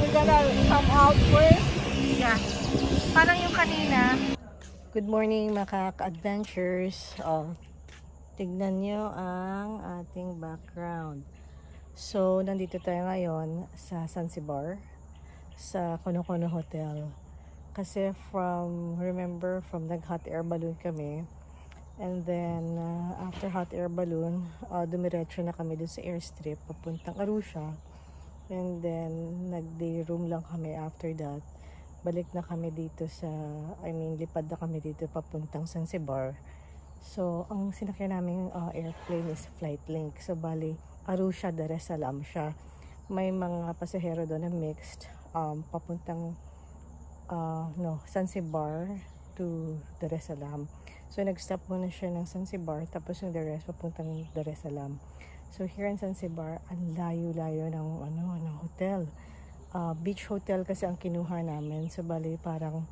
we're gonna come out first. Yeah. Parang yung kanina. Good morning mga ka-adventures. Oh, tignan nyo ang ating background. So, nandito tayo ngayon sa Zanzibar, sa Kono Kono Hotel. Kasi from nag-hot air balloon kami. And then, after hot air balloon, dumiretso na kami dun sa airstrip, papuntang Arusha. And then, nag-day room lang kami after that. Balik na kami dito lipad na kami dito papuntang Zanzibar. So, ang sinakyan namin airplane is Flightlink. So, bali, Arusha, Dar es Salaam siya. May mga pasahero doon na mixed, papuntang Zanzibar to Dar es Salaam. So, nag-stop muna siya ng Zanzibar, tapos yung the rest papuntang Dar es Salaam. So, here in Zanzibar, ang layo-layo ng hotel. Beach hotel kasi ang kinuha namin. So, bali, parang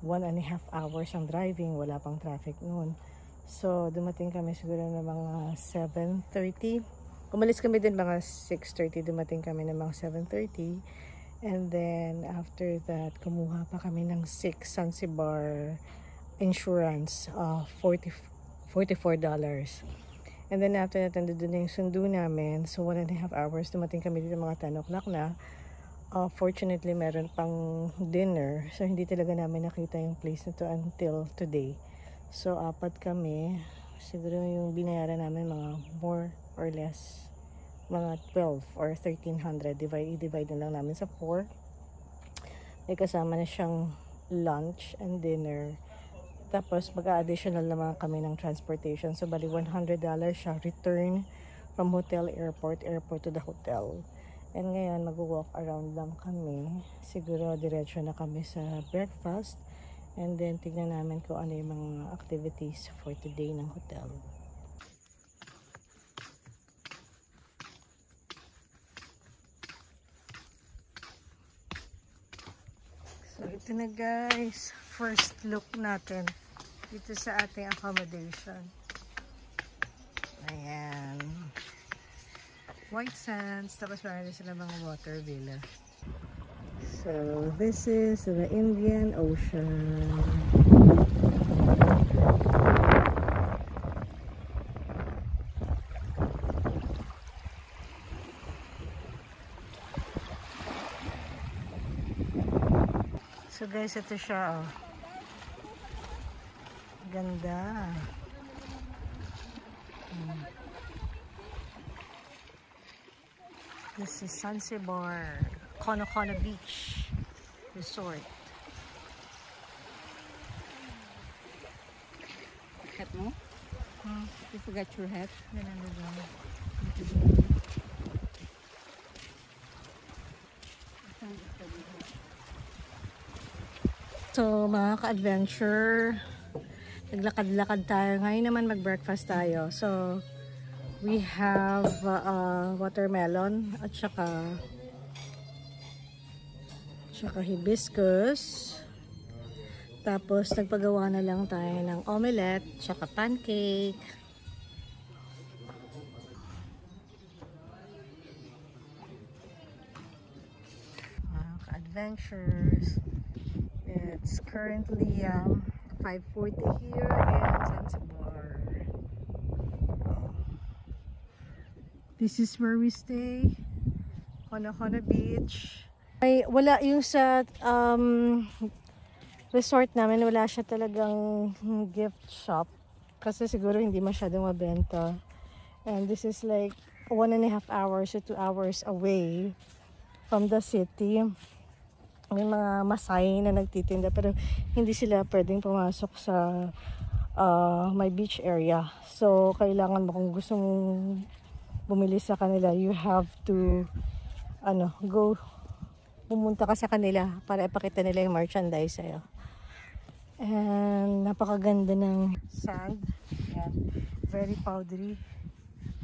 1.5 hours ang driving. Wala pang traffic noon. So, dumating kami siguro na mga 7:30. Umalis kami din mga 6:30. Dumating kami na mga 7:30. And then, after that, kumuha pa kami ng 6 Zanzibar insurance, $44. And then after that, nandun na yung sundo namin. So 1.5 hours, dumating kami dito mga 10 o'clock na. Fortunately, meron pang dinner. So hindi talaga namin nakita yung place na to until today. So 4 kami. Siguro yung binayaran namin mga more or less mga 12 or 1,300. I-divide na lang namin sa 4. May kasama na siyang lunch and dinner. Tapos, mag-additional naman kami ng transportation. So, bali $100 siya. Return from airport to the hotel. And ngayon, mag-walk around lang kami. Siguro, diretso na kami sa breakfast. And then, tignan namin kung ano yung mga activities for today ng hotel. So, ito na guys. First look natin dito sa ating accommodation. Ayan. White sands. Tapos meron din sila mga water villa. So, this is the Indian Ocean. So guys, ito siya, oh. Ganda. This is Zanzibar, Kono Kono Beach Resort. Hat mo? You forgot your hat? So mga ka-adventure, naglakad-lakad tayo. Ngayon naman mag-breakfast tayo. So we have watermelon at saka hibiscus. Tapos nagpagawa na lang tayo ng omelette saka pancake. Mga ka-adventures, it's currently 5:40 here in Zanzibar. This is where we stay, Kono Kono Beach. Wala yung sa resort namin, wala siya talagang gift shop kasi siguro hindi masyadong mabenta. And this is like 1.5 hours to 2 hours away from the city. May mga Masay na nagtitinda pero hindi sila pwedeng pumasok sa my beach area. So, kailangan mo kung gusto mong bumili sa kanila, you have to pumunta ka sa kanila para ipakita nila yung merchandise sa'yo. And napakaganda ng sand. Yan. Very powdery.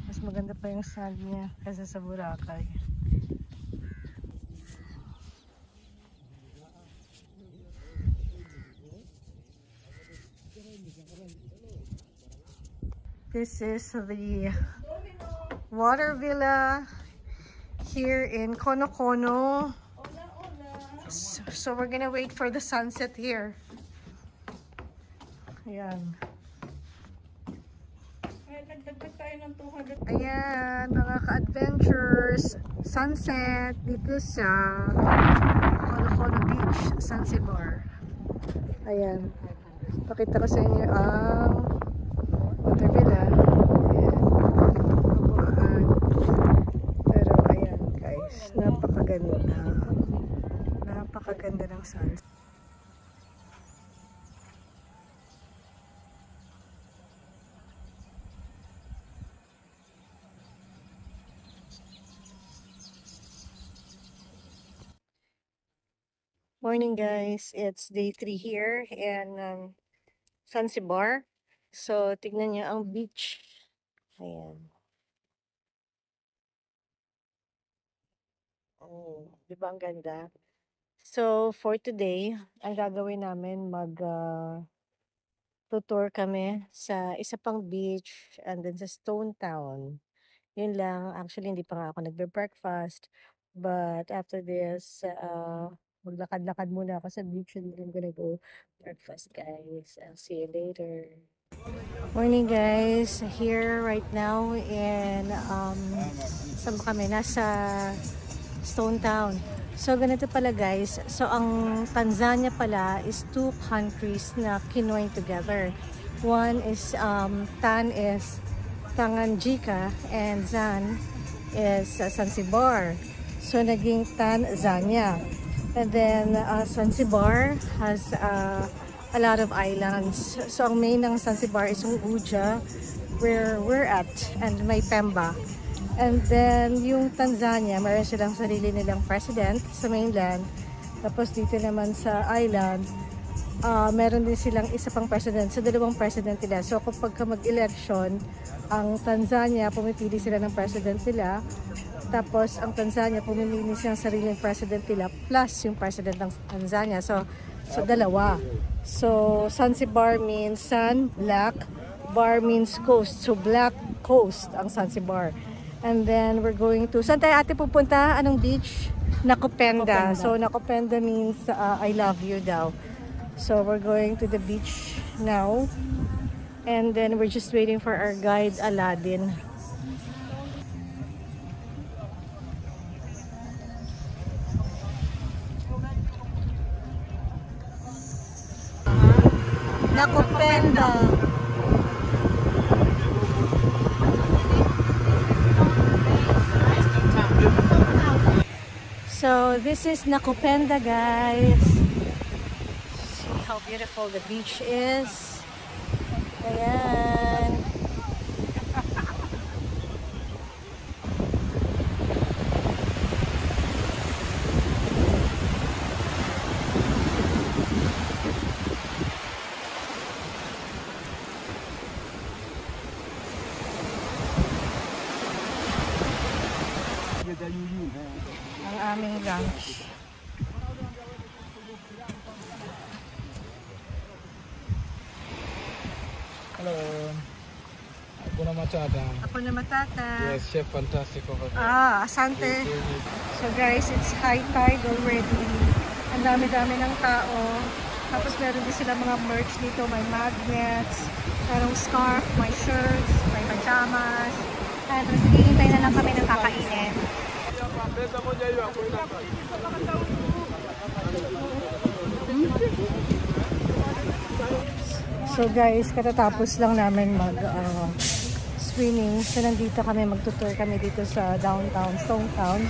Mas maganda pa yung sand niya kaysa sa Boracay. This is the water villa here in Kono Kono. So we're gonna wait for the sunset here. Ayan. Ayan, mga ka-adventures. Sunset dito sa Colo Beach, Zanzibar. Ayan. Pakita ko sa inyo ang water villa. Ayan. Pero ayan guys, napakaganda. Napakaganda ng sunset. Morning guys, it's day 3 here in Zanzibar. So tignan niyo ang beach. Ayan. Oh, di ba ang ganda? So for today, ang gagawin namin tutour kami sa isa pang beach and then sa Stone Town. Yun lang, actually hindi pa nga ako nagbe-breakfast. But after this, maglakad-lakad muna ako sa beach and then I'm gonna go breakfast guys. I'll see you later. Morning guys, here right now in saan ba kami? Nasa Stone Town. So ganito pala guys, so ang Tanzania pala is 2 countries na kinoin together. One is Tan is Tanganyika and Zan is Zanzibar. So naging Tanzania. And then Zanzibar has a lot of islands. So ang main ng Zanzibar is yung Uja where we're at and may Pemba. And then yung Tanzania, mayroon silang sarili nilang president sa mainland. Tapos dito naman sa island, meron din silang isa pang president. So dalawang president nila. So kapag mag-election, ang Tanzania, pumipili sila ng president nila. Tapos, ang Tanzania, pumili siya ng sariling president nila plus yung president ng Tanzania. So dalawa. So, Zanzibar means sun, black. Bar means coast. So, black coast ang Zanzibar. And then, we're going to... Saan tayo ate pupunta? Anong beach? Nakupenda. So, Nakupenda means I love you daw. So, we're going to the beach now. And then, we're just waiting for our guide, Aladdin. Nakupenda. So this is Nakupenda guys. See how beautiful the beach is. Ayan. Ang aming lunch. Hello. Hakuna Matata. Hakuna Matata. Yes, Chef Fantastic over there. Asante. So guys, it's high tide already. Ang dami-dami ng tao. Tapos meron din sila mga merch dito. May magnets, merong scarf, may shirts, may pajamas. At tapos hihintay na lang kami ng kakainin. So guys, katatapos lang namin swimming. So nandito kami, magtutour kami dito sa downtown, Stone Town,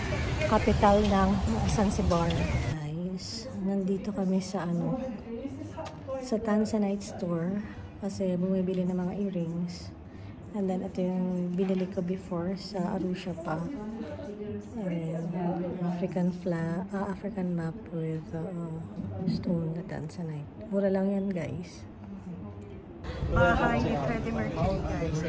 capital ng Zanzibar. Guys, nandito kami sa sa Tanzanite store kasi bumibili ng mga earrings. And then ito yung binili ko before sa Arusha pa. African map with stone na Tanzanite. Mura lang yan guys. Bahay ni Freddie Mercury guys.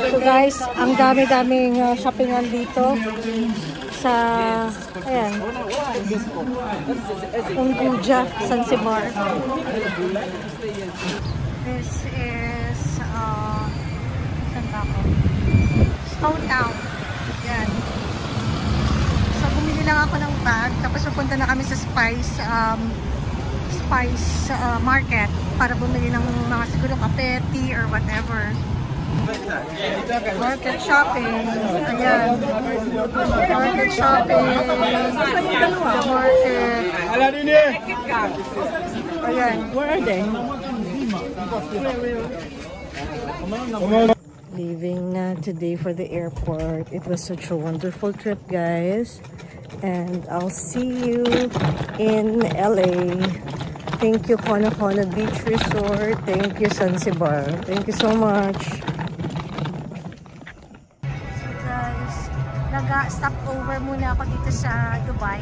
So guys, ang dami-daming shoppingan dito sa ayan Unguja, Zanzibar. This is saan ba ako? muna kami sa spice market para bumili ng mga siguro kape, tea, or whatever. Market shopping. Ayan. Market shopping. Market. Ayan. Where are they? Leaving na today for the airport. It was such a wonderful trip, guys. And I'll see you in LA. Thank you, Kona Kona Beach Resort. Thank you, Zanzibar. Thank you so much. So guys, nag-stop over muna ako dito sa Dubai.